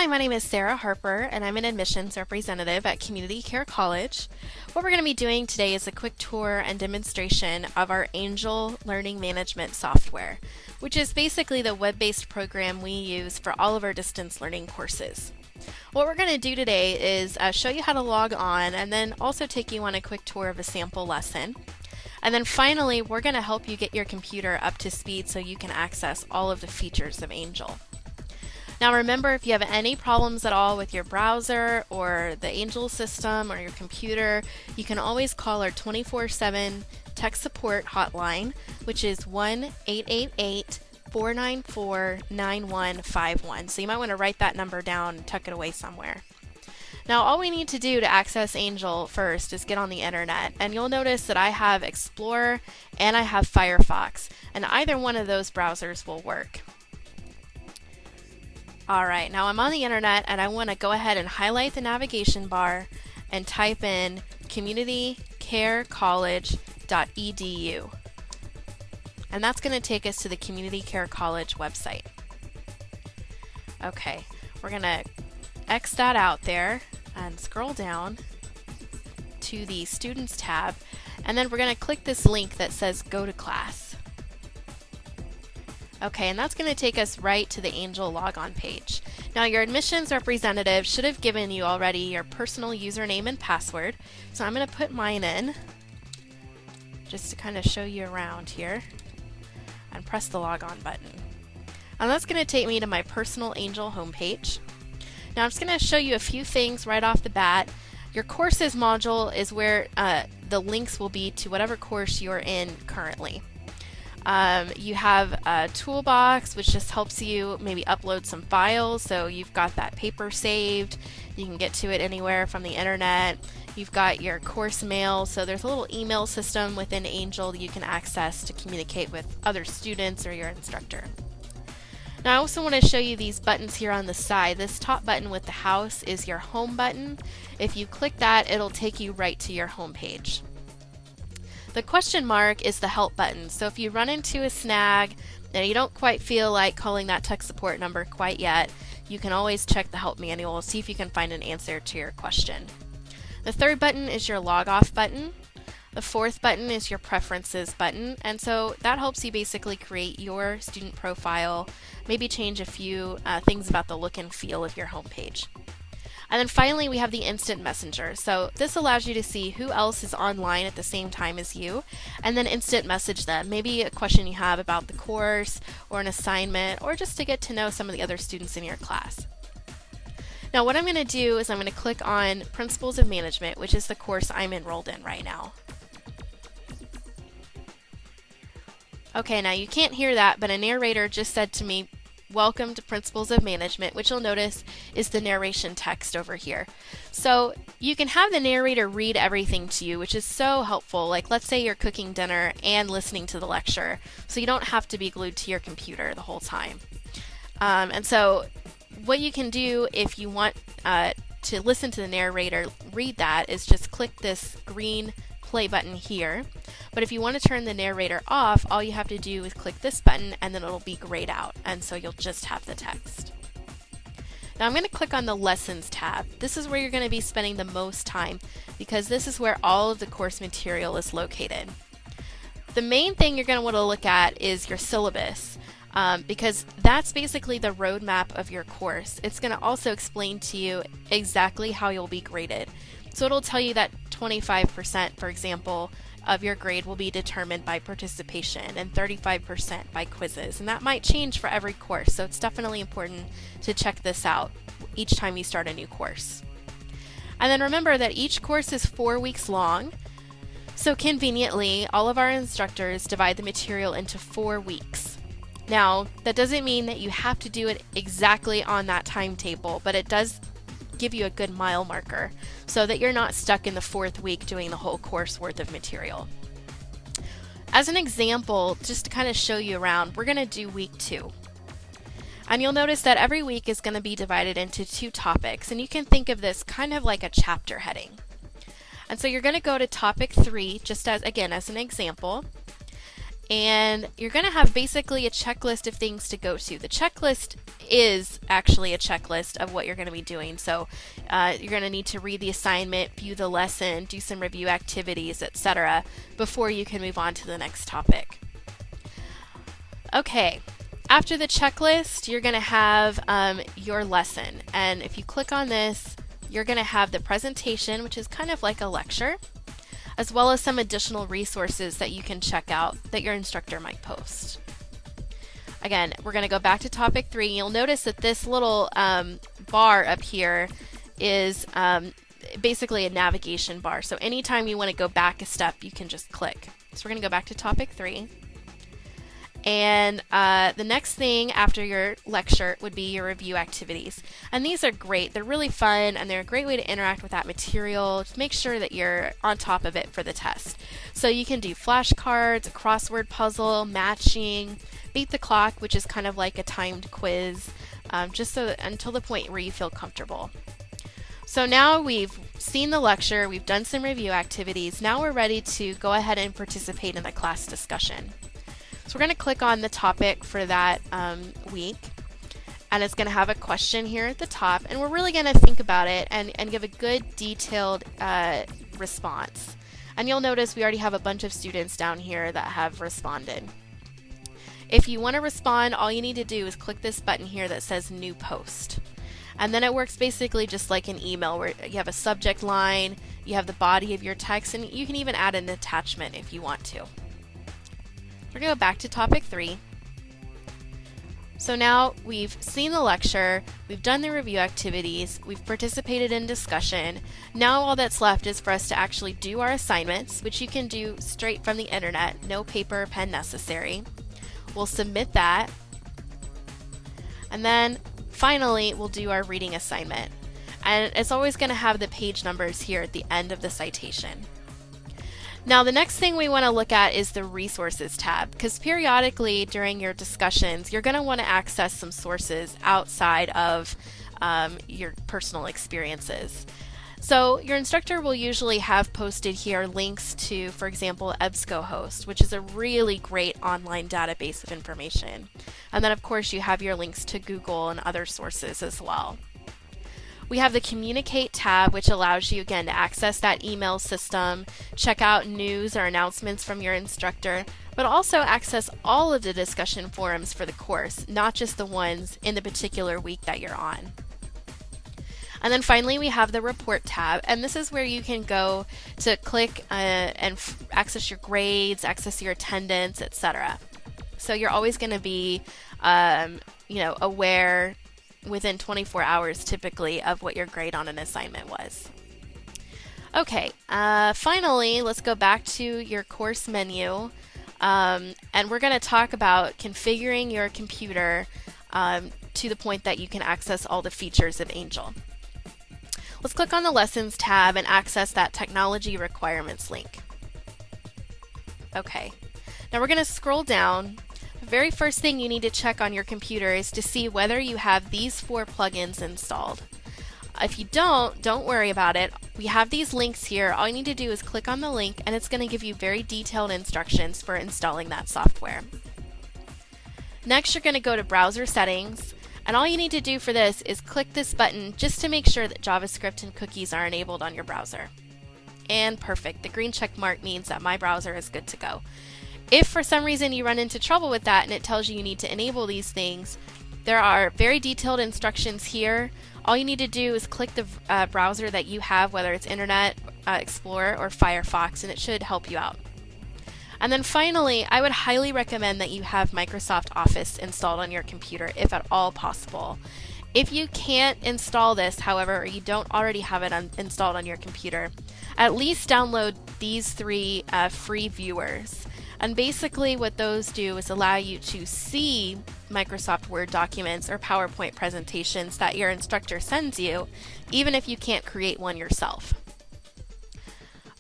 Hi, my name is Sarah Harper, and I'm an admissions representative at Community Care College. What we're going to be doing today is a quick tour and demonstration of our Angel Learning Management software, which is basically the web-based program we use for all of our distance learning courses. What we're going to do today is show you how to log on and then also take you on a quick tour of a sample lesson. And then finally, we're going to help you get your computer up to speed so you can access all of the features of Angel. Now remember, if you have any problems at all with your browser or the Angel system or your computer, you can always call our 24/7 tech support hotline, which is 1-888-494-9151. So you might want to write that number down and tuck it away somewhere. Now all we need to do to access Angel first is get on the internet, and you'll notice that I have Explorer and I have Firefox, and either one of those browsers will work. Alright, now I'm on the internet and I want to go ahead and highlight the navigation bar and type in communitycarecollege.edu. And that's going to take us to the Community Care College website. Okay, we're going to X that out there and scroll down to the Students tab, and then we're going to click this link that says Go to Class. Okay, and that's going to take us right to the Angel logon page. Now your admissions representative should have given you already your personal username and password, so I'm going to put mine in just to kind of show you around here and press the logon button. And that's going to take me to my personal Angel homepage. Now I'm just going to show you a few things right off the bat. Your courses module is where the links will be to whatever course you're in currently. You have a toolbox, which just helps you maybe upload some files, so you've got that paper saved, you can get to it anywhere from the internet. You've got your course mail, so there's a little email system within Angel that you can access to communicate with other students or your instructor. Now I also want to show you these buttons here on the side. This top button with the house is your home button. If you click that, it'll take you right to your home page. The question mark is the help button, so if you run into a snag and you don't quite feel like calling that tech support number quite yet, you can always check the help manual and see if you can find an answer to your question. The third button is your log off button. The fourth button is your preferences button, and so that helps you basically create your student profile, maybe change a few things about the look and feel of your home page. And then finally we have the instant messenger. So this allows you to see who else is online at the same time as you and then instant message them. Maybe a question you have about the course or an assignment, or just to get to know some of the other students in your class. Now what I'm going to do is I'm going to click on Principles of Management, which is the course I'm enrolled in right now. Okay, now you can't hear that, but a narrator just said to me, "Welcome to Principles of Management," which you'll notice is the narration text over here. So you can have the narrator read everything to you, which is so helpful. Like let's say you're cooking dinner and listening to the lecture, so you don't have to be glued to your computer the whole time. And so what you can do if you want to listen to the narrator read that is just click this green play button here. But if you want to turn the narrator off, all you have to do is click this button and then it'll be grayed out, and so you'll just have the text. Now I'm going to click on the Lessons tab. This is where you're going to be spending the most time because this is where all of the course material is located. The main thing you're going to want to look at is your syllabus, because that's basically the roadmap of your course. It's going to also explain to you exactly how you'll be graded. So it'll tell you that 25%, for example, of your grade will be determined by participation and 35% by quizzes, and that might change for every course, so it's definitely important to check this out each time you start a new course. And then remember that each course is 4 weeks long, so conveniently all of our instructors divide the material into 4 weeks. Now that doesn't mean that you have to do it exactly on that timetable, but it does give you a good mile marker so that you're not stuck in the 4th week doing the whole course worth of material. As an example, just to kind of show you around, we're going to do week 2. And you'll notice that every week is going to be divided into 2 topics, and you can think of this kind of like a chapter heading. And so you're going to go to topic 3, just as, again, as an example, and you're going to have basically a checklist of things to go to. The checklist is actually a checklist of what you're going to be doing. So you're going to need to read the assignment, view the lesson, do some review activities, etc. before you can move on to the next topic. Okay, after the checklist, you're going to have your lesson. And if you click on this, you're going to have the presentation, which is kind of like a lecture, as well as some additional resources that you can check out that your instructor might post. Again, we're going to go back to topic 3. You'll notice that this little bar up here is basically a navigation bar. So anytime you want to go back a step, you can just click. So we're going to go back to topic 3. And the next thing after your lecture would be your review activities. And these are great. They're really fun, and they're a great way to interact with that material to make sure that you're on top of it for the test. So you can do flashcards, a crossword puzzle, matching, beat the clock, which is kind of like a timed quiz, just so that, until the point where you feel comfortable. So now we've seen the lecture, we've done some review activities. Now we're ready to go ahead and participate in the class discussion. So we're going to click on the topic for that week, and it's going to have a question here at the top, and we're really going to think about it and give a good detailed response. And you'll notice we already have a bunch of students down here that have responded. If you want to respond, all you need to do is click this button here that says New Post. And then it works basically just like an email where you have a subject line, you have the body of your text, and you can even add an attachment if you want to. We're going to go back to topic 3. So now we've seen the lecture, we've done the review activities, we've participated in discussion. Now all that's left is for us to actually do our assignments, which you can do straight from the internet, no paper or pen necessary. We'll submit that. And then finally, we'll do our reading assignment. And it's always going to have the page numbers here at the end of the citation. Now the next thing we want to look at is the resources tab, because periodically during your discussions you're going to want to access some sources outside of your personal experiences. So your instructor will usually have posted here links to, for example, EBSCOhost, which is a really great online database of information. And then of course you have your links to Google and other sources as well. We have the Communicate tab, which allows you, again, to access that email system, check out news or announcements from your instructor, but also access all of the discussion forums for the course, not just the ones in the particular week that you're on. And then finally, we have the Report tab, and this is where you can go to click and access your grades, access your attendance, etc. So you're always going to be, aware within 24 hours typically of what your grade on an assignment was. Okay, finally, let's go back to your course menu, and we're going to talk about configuring your computer to the point that you can access all the features of Angel. Let's click on the Lessons tab and access that Technology Requirements link. Okay, now we're going to scroll down. The very first thing you need to check on your computer is to see whether you have these 4 plugins installed. If you don't worry about it. We have these links here. All you need to do is click on the link and it's going to give you very detailed instructions for installing that software. Next, you're going to go to Browser Settings, and all you need to do for this is click this button just to make sure that JavaScript and cookies are enabled on your browser. And perfect. The green check mark means that my browser is good to go. If for some reason you run into trouble with that and it tells you need to enable these things, there are very detailed instructions here. All you need to do is click the browser that you have, whether it's Internet Explorer or Firefox, and it should help you out. And then finally, I would highly recommend that you have Microsoft Office installed on your computer, if at all possible. If you can't install this, however, or you don't already have it installed on your computer, at least download these 3 free viewers. And basically what those do is allow you to see Microsoft Word documents or PowerPoint presentations that your instructor sends you, even if you can't create one yourself.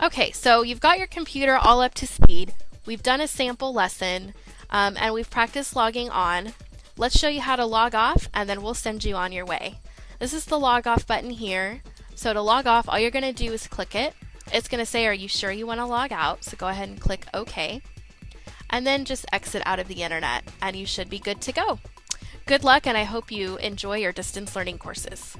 Okay, so you've got your computer all up to speed. We've done a sample lesson, and we've practiced logging on. Let's show you how to log off, and then we'll send you on your way. This is the log off button here. So to log off, all you're going to do is click it. It's going to say, are you sure you want to log out? So go ahead and click OK. and then just exit out of the internet, and you should be good to go. Good luck, and I hope you enjoy your distance learning courses.